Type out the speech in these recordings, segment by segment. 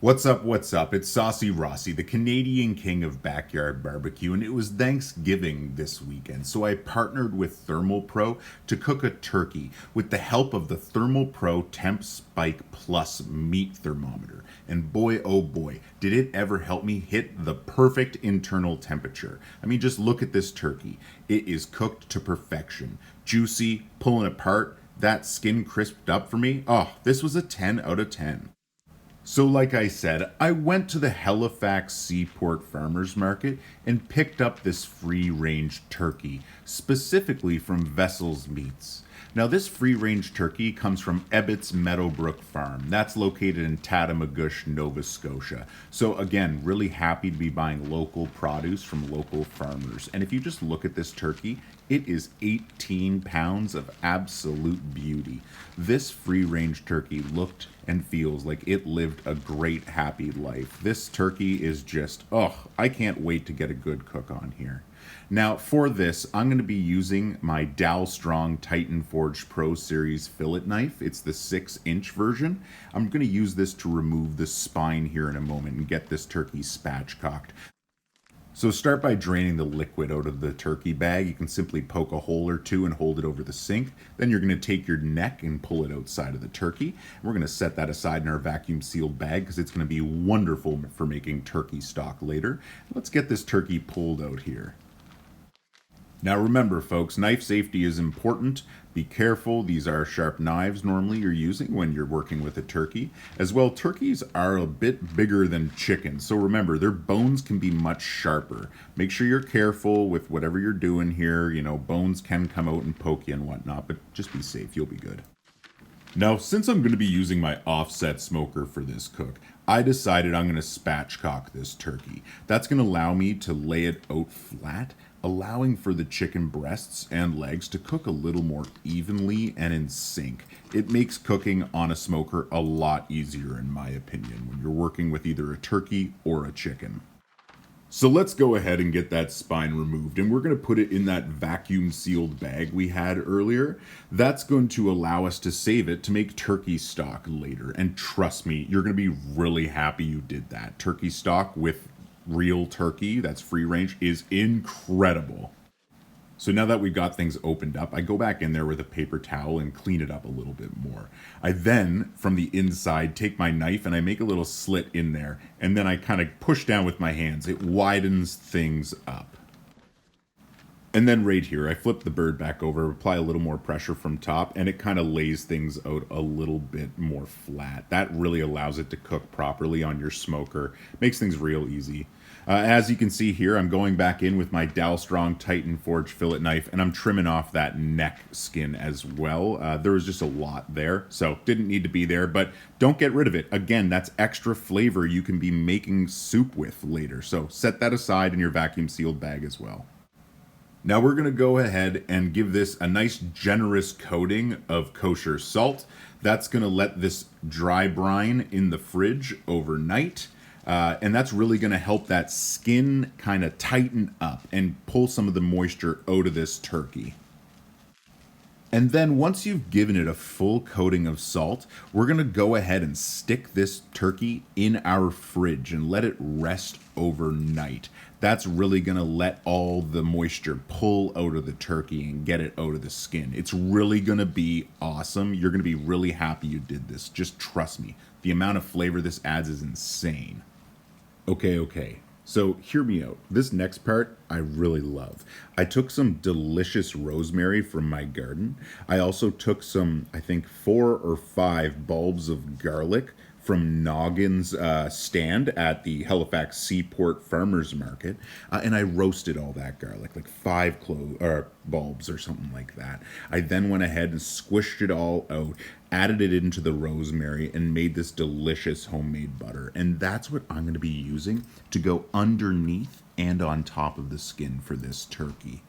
What's up, what's up? It's Saucy Rossi, the Canadian king of backyard barbecue, and it was Thanksgiving this weekend, so I partnered with Thermal Pro to cook a turkey with the help of the Thermal Pro TempSpike Plus meat thermometer. And boy, oh boy, did it ever help me hit the perfect internal temperature. I mean, just look at this turkey. It is cooked to perfection. Juicy, pulling apart, that skin crisped up for me. Oh, this was a 10 out of 10. So like I said, I went to the Halifax Seaport Farmers Market and picked up this free-range turkey, specifically from Vessel's Meats. Now this free-range turkey comes from Ebbett's Meadow Brook farm. That's located in Tatamagouche, Nova Scotia. So again, really happy to be buying local produce from local farmers. And if you just look at this turkey, it is 18 pounds of absolute beauty. This free-range turkey looked and feels like it lived a great, happy life. This turkey is just, oh, I can't wait to get a good cook on here. Now, for this, I'm going to be using my Dow Strong Titan Forge Pro Series fillet knife. It's the 6-inch version. I'm going to use this to remove the spine here in a moment and get this turkey spatchcocked. So start by draining the liquid out of the turkey bag. You can simply poke a hole or two and hold it over the sink. Then you're going to take your neck and pull it outside of the turkey. We're going to set that aside in our vacuum sealed bag because it's going to be wonderful for making turkey stock later. Let's get this turkey pulled out here. Now remember folks, knife safety is important. Be careful, these are sharp knives normally you're using when you're working with a turkey. As well, turkeys are a bit bigger than chickens, so remember, their bones can be much sharper. Make sure you're careful with whatever you're doing here. You know, bones can come out and poke you and whatnot, but just be safe, you'll be good. Now, since I'm going to be using my offset smoker for this cook, I decided I'm going to spatchcock this turkey. That's going to allow me to lay it out flat, allowing for the chicken breasts and legs to cook a little more evenly and in sync. It makes cooking on a smoker a lot easier in my opinion when you're working with either a turkey or a chicken. So let's go ahead and get that spine removed, and we're going to put it in that vacuum sealed bag we had earlier. That's going to allow us to save it to make turkey stock later, and trust me, you're going to be really happy you did that. Turkey stock with real turkey that's free range is incredible. So now that we've got things opened up, I go back in there with a paper towel and clean it up a little bit more. I then, from the inside, take my knife and I make a little slit in there, and then I kind of push down with my hands. It widens things up. And then right here, I flip the bird back over, apply a little more pressure from top, and it kind of lays things out a little bit more flat. That really allows it to cook properly on your smoker. Makes things real easy. As you can see here, I'm going back in with my Dow Strong Titan Forge fillet knife, and I'm trimming off that neck skin as well. There was just a lot there, so didn't need to be there, but don't get rid of it. Again, that's extra flavor you can be making soup with later, so set that aside in your vacuum sealed bag as well. Now we're going to go ahead and give this a nice generous coating of kosher salt. That's going to let this dry brine in the fridge overnight. And that's really going to help that skin kind of tighten up and pull some of the moisture out of this turkey. And then once you've given it a full coating of salt, we're going to go ahead and stick this turkey in our fridge and let it rest overnight. That's really going to let all the moisture pull out of the turkey and get it out of the skin. It's really going to be awesome. You're going to be really happy you did this. Just trust me. The amount of flavor this adds is insane. Okay. So hear me out. This next part I really love. I took some delicious rosemary from my garden. I also took some, I think 4 or 5 bulbs of garlic from Noggins stand at the Halifax Seaport Farmers Market, and I roasted all that garlic, like 5 bulbs or something like that. I then went ahead and squished it all out, added it into the rosemary, and made this delicious homemade butter. And that's what I'm going to be using to go underneath and on top of the skin for this turkey.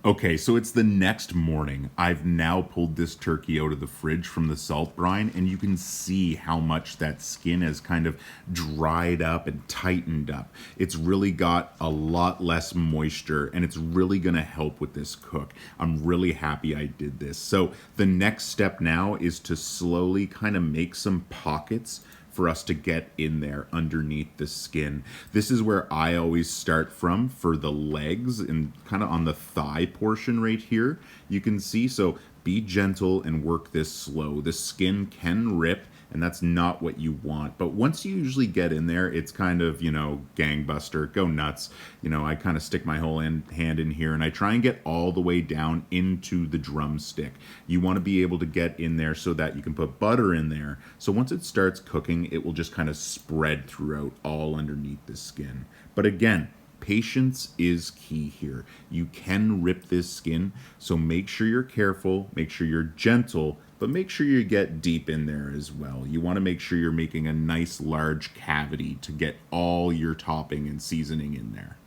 Okay, so it's the next morning. I've now pulled this turkey out of the fridge from the salt brine, and you can see how much that skin has kind of dried up and tightened up. It's really got a lot less moisture, and it's really going to help with this cook. I'm really happy I did this. So the next step now is to slowly kind of make some pockets for us to get in there underneath the skin. This is where I always start from for the legs and kind of on the thigh portion right here. You can see, so be gentle and work this slow. The skin can rip, and that's not what you want. But once you usually get in there, it's kind of, gangbuster, go nuts. I kind of stick my whole hand in here, and I try and get all the way down into the drumstick. You want to be able to get in there so that you can put butter in there. So once it starts cooking, it will just kind of spread throughout all underneath the skin. But again, patience is key here. You can rip this skin, so make sure you're careful, make sure you're gentle, but make sure you get deep in there as well. You want to make sure you're making a nice large cavity to get all your topping and seasoning in there.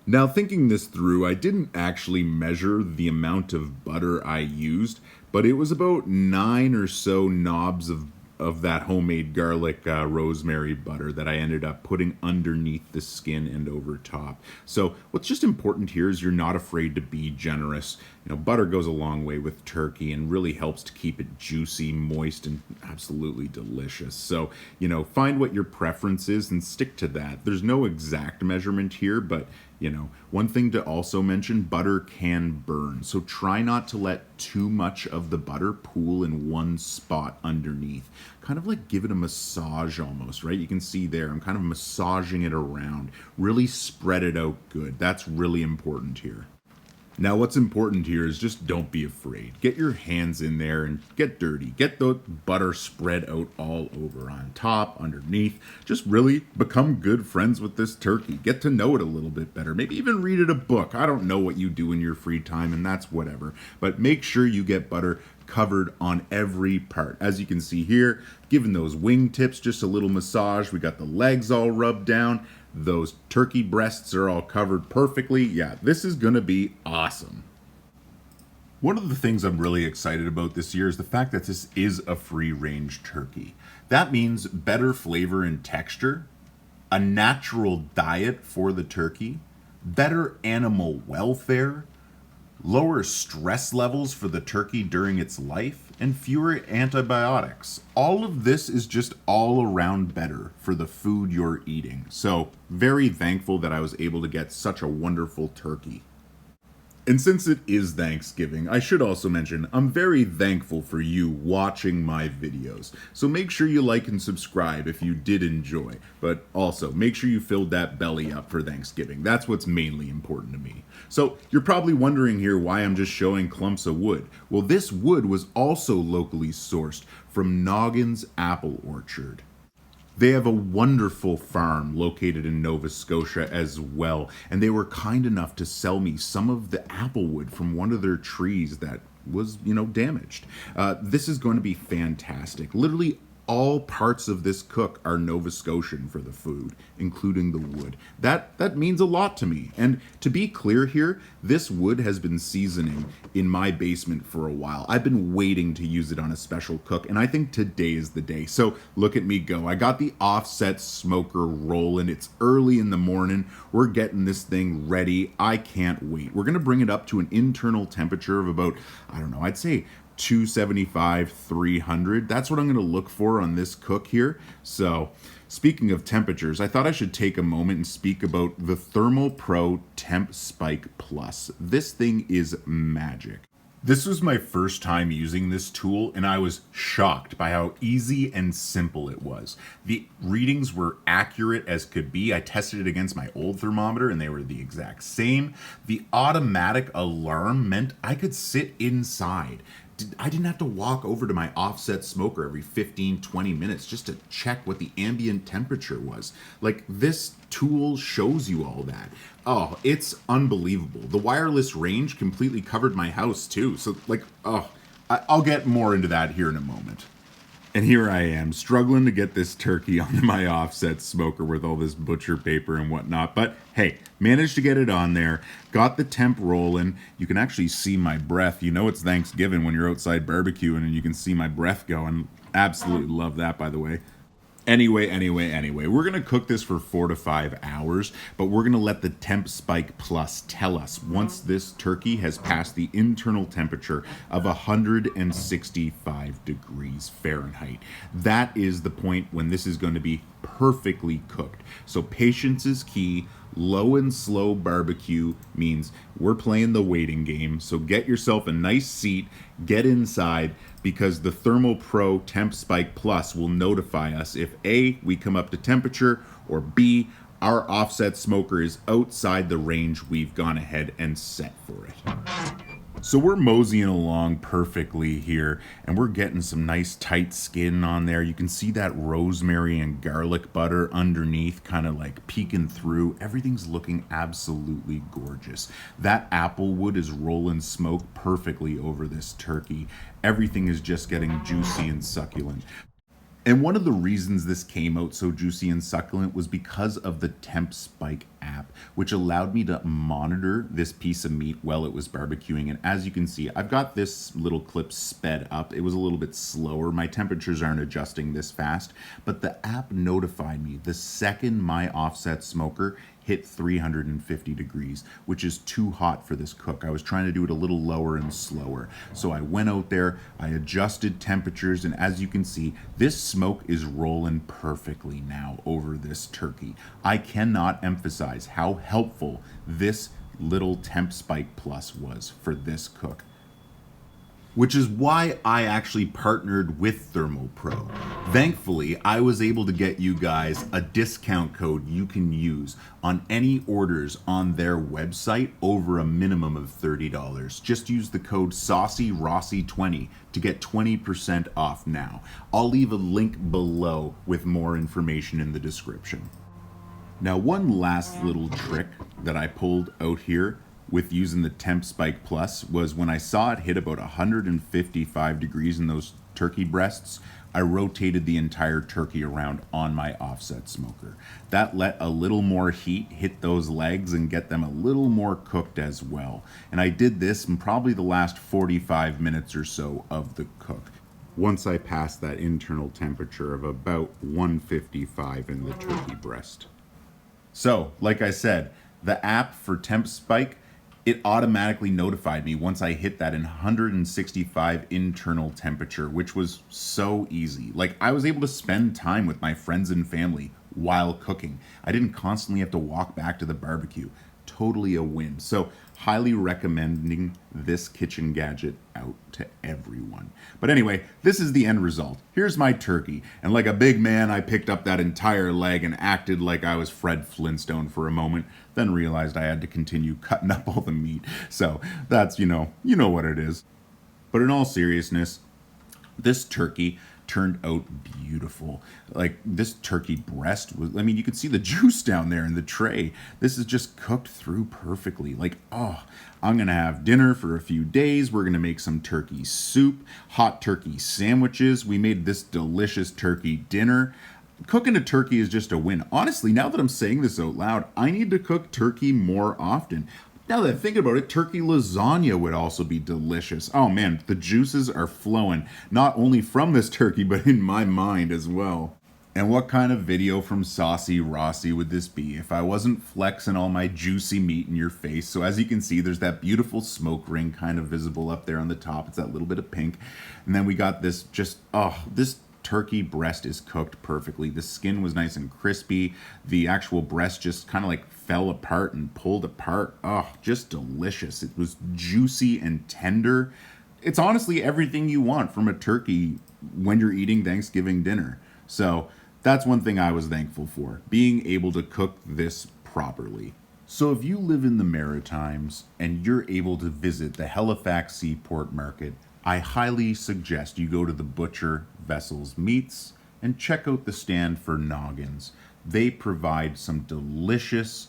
Now, thinking this through, I didn't actually measure the amount of butter I used, but it was about 9 or so knobs of that homemade garlic rosemary butter that I ended up putting underneath the skin and over top. So what's just important here is you're not afraid to be generous. Butter goes a long way with turkey and really helps to keep it juicy, moist, and absolutely delicious. So, find what your preference is and stick to that. There's no exact measurement here, but one thing to also mention, butter can burn. So try not to let too much of the butter pool in one spot underneath. Kind of like give it a massage almost, right? You can see there, I'm kind of massaging it around. Really spread it out good. That's really important here. Now, what's important here is just don't be afraid. Get your hands in there and get dirty. Get the butter spread out all over, on top, underneath. Just really become good friends with this turkey. Get to know it a little bit better. Maybe even read it a book. I don't know what you do in your free time, and that's whatever. But make sure you get butter covered on every part. As you can see here, giving those wingtips just a little massage. We got the legs all rubbed down. Those turkey breasts are all covered perfectly. Yeah, this is gonna be awesome. One of the things I'm really excited about this year is the fact that this is a free-range turkey. That means better flavor and texture, a natural diet for the turkey, better animal welfare, lower stress levels for the turkey during its life, and fewer antibiotics. All of this is just all around better for the food you're eating. So, very thankful that I was able to get such a wonderful turkey. And since it is Thanksgiving, I should also mention I'm very thankful for you watching my videos. So make sure you like and subscribe if you did enjoy. But also, make sure you filled that belly up for Thanksgiving. That's what's mainly important to me. So you're probably wondering here why I'm just showing clumps of wood. Well, this wood was also locally sourced from Noggins Apple Orchard. They have a wonderful farm located in Nova Scotia as well, and they were kind enough to sell me some of the apple wood from one of their trees that was, damaged. This is going to be fantastic. Literally all parts of this cook are Nova Scotian for the food, including the wood. That means a lot to me. And to be clear here, this wood has been seasoning in my basement for a while. I've been waiting to use it on a special cook, and I think today is the day. So look at me go. I got the offset smoker rolling. It's early in the morning. We're getting this thing ready. I can't wait. We're gonna bring it up to an internal temperature of about, I'd say 275, 300. That's what I'm going to look for on this cook here. So speaking of temperatures, I thought I should take a moment and speak about the Thermal Pro TempSpike Plus. This thing is magic. This was my first time using this tool, and I was shocked by how easy and simple it was. The readings were accurate as could be. I tested it against my old thermometer, and they were the exact same. The automatic alarm meant I could sit inside. I didn't have to walk over to my offset smoker every 15, 20 minutes just to check what the ambient temperature was. Like, this tool shows you all that. Oh, it's unbelievable. The wireless range completely covered my house too. So I'll get more into that here in a moment. And here I am, struggling to get this turkey onto my offset smoker with all this butcher paper and whatnot. But hey, managed to get it on there, got the temp rolling. You can actually see my breath. You know it's Thanksgiving when you're outside barbecuing and you can see my breath going. Absolutely love that, by the way. Anyway, we're going to cook this for 4 to 5 hours, but we're going to let the TempSpike Plus tell us once this turkey has passed the internal temperature of 165 degrees Fahrenheit. That is the point when this is going to be perfectly cooked. So patience is key. Low and slow barbecue means we're playing the waiting game. So get yourself a nice seat, get inside, because the Thermal Pro TempSpike Plus will notify us if A, we come up to temperature, or B, our offset smoker is outside the range we've gone ahead and set for it. So we're moseying along perfectly here, and we're getting some nice tight skin on there. You can see that rosemary and garlic butter underneath kind of like peeking through. Everything's looking absolutely gorgeous. That apple wood is rolling smoke perfectly over this turkey. Everything is just getting juicy and succulent. And one of the reasons this came out so juicy and succulent was because of the TempSpike app, which allowed me to monitor this piece of meat while it was barbecuing. And as you can see, I've got this little clip sped up. It was a little bit slower. My temperatures aren't adjusting this fast, but the app notified me the second my offset smoker hit 350 degrees, which is too hot for this cook. I was trying to do it a little lower and slower. So I went out there, I adjusted temperatures, and as you can see, this smoke is rolling perfectly now over this turkey. I cannot emphasize how helpful this little TempSpike Plus was for this cook, which is why I actually partnered with Thermal Pro. Thankfully, I was able to get you guys a discount code you can use on any orders on their website over a minimum of $30. Just use the code SAUCYROSSY20 to get 20% off now. I'll leave a link below with more information in the description. Now, one last little trick that I pulled out here with using the TempSpike Plus was when I saw it hit about 155 degrees in those turkey breasts, I rotated the entire turkey around on my offset smoker. That let a little more heat hit those legs and get them a little more cooked as well. And I did this in probably the last 45 minutes or so of the cook, once I passed that internal temperature of about 155 in the turkey breast. So, like I said, the app for TempSpike, it automatically notified me once I hit that 165 internal temperature, which was so easy. Like, I was able to spend time with my friends and family while cooking. I didn't constantly have to walk back to the barbecue. Totally a win. So, highly recommending this kitchen gadget out to everyone. But anyway, this is the end result. Here's my turkey, and like a big man, I picked up that entire leg and acted like I was Fred Flintstone for a moment, then realized I had to continue cutting up all the meat. So that's, you know what it is. But in all seriousness, this turkey turned out beautiful. Like, this turkey breast was, I mean, you could see the juice down there in the tray. This is just cooked through perfectly. Like, oh, I'm gonna have dinner for a few days. We're gonna make some turkey soup, hot turkey sandwiches. We made this delicious turkey dinner. Cooking a turkey is just a win. Honestly, now that I'm saying this out loud, I need to cook turkey more often. Now that I think about it, turkey lasagna would also be delicious. Oh man, the juices are flowing, not only from this turkey, but in my mind as well. And what kind of video from Saucy Rossi would this be if I wasn't flexing all my juicy meat in your face? So as you can see, there's that beautiful smoke ring kind of visible up there on the top. It's that little bit of pink. And then we got this this turkey breast is cooked perfectly. The skin was nice and crispy. The actual breast just kind of like fell apart and pulled apart. Oh, just delicious. It was juicy and tender. It's honestly everything you want from a turkey when you're eating Thanksgiving dinner. So that's one thing I was thankful for, being able to cook this properly. So if you live in the Maritimes and you're able to visit the Halifax Seaport Market, I highly suggest you go to the Butcher Vessels Meats and check out the stand for Noggins. They provide some delicious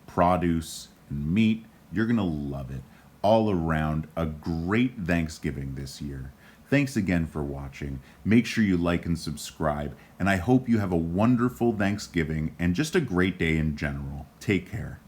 produce and meat. You're gonna love it. All around, a great Thanksgiving this year. Thanks again for watching. Make sure you like and subscribe, and I hope you have a wonderful Thanksgiving and just a great day in general. Take care.